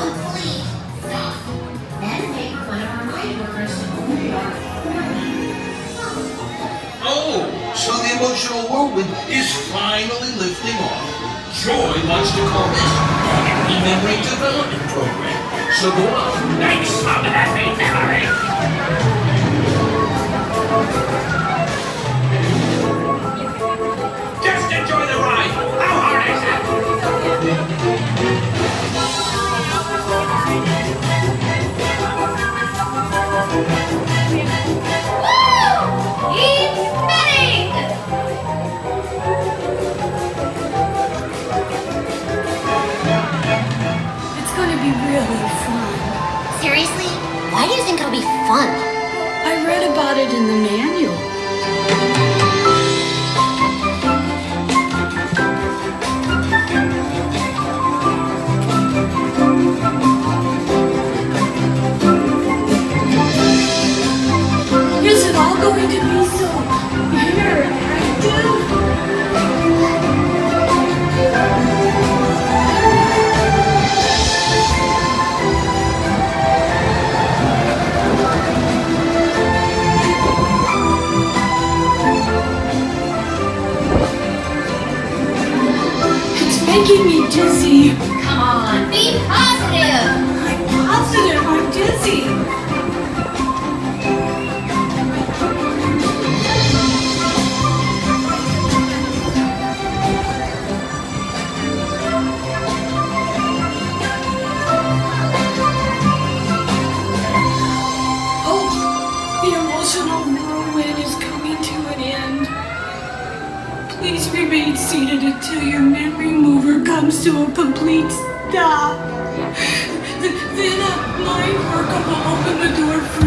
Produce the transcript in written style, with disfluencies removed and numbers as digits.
Please, stop. Then wait for one of our night workers to open the door. Oh, so the emotional whirlwind is finally lifting off. Joy wants to call this the Memory Development Program. So go on. Thanks, Mom, happy memory. Just enjoy the ride. How hard is it? Woo! He's spinning! It's gonna be really fun. Seriously? Why do you think it'll be fun? I read about it in the manual. Is it all going to be so interactive? It's making me dizzy. Come on, be positive! I'm positive I'm dizzy. Oh, the emotional whirlwind is coming to an end. Please remain seated until your memory mover comes to a complete stop. Then a mind worker will open the door for